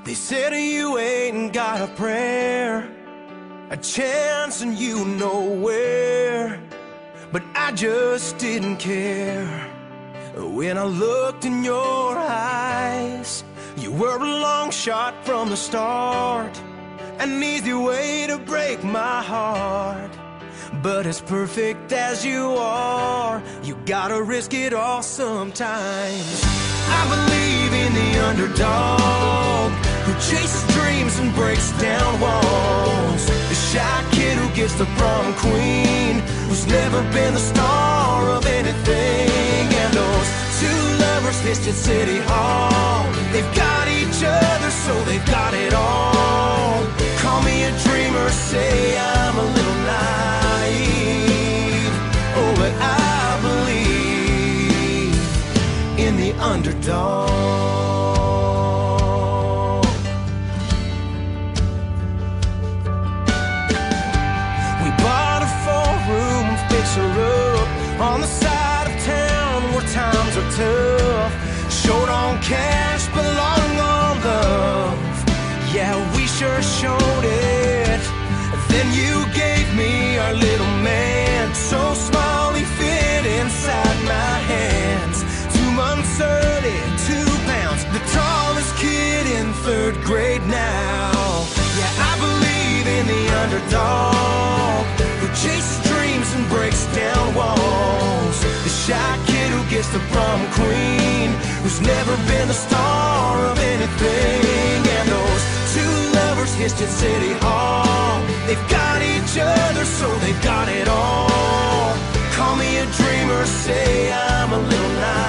They said you ain't got a prayer, a chance and you nowhere. But I just didn't care. When I looked in your eyes, you were a long shot from the start, an easy way to break my heart. But as perfect as you are, you gotta risk it all sometimes. I believe in the underdog who chases dreams and breaks down walls, the shy kid who gets the prom queen, who's never been the star of anything. And those two lovers kissed at City Hall. They've got each other, so they've got it all. Call me a dreamer, say I'm a little naive. Oh, but I believe in the underdog. We bought a 4-room fixer-up on the side of town where times are tough. Short on cash, but long on love. Yeah, we sure showed it. Then you gave me our little man, so small he fit inside my hands. 2 months early, 2 pounds, the tallest kid in 3rd grade now. Yeah, I believe in the underdog who chases dreams and breaks down walls, the shy kid who gets the prom queen, who's never been the star of anything. And those two lovers kissed at City Hall. They've got each other, so they've got it all. Call me a dreamer, say I'm a little naive.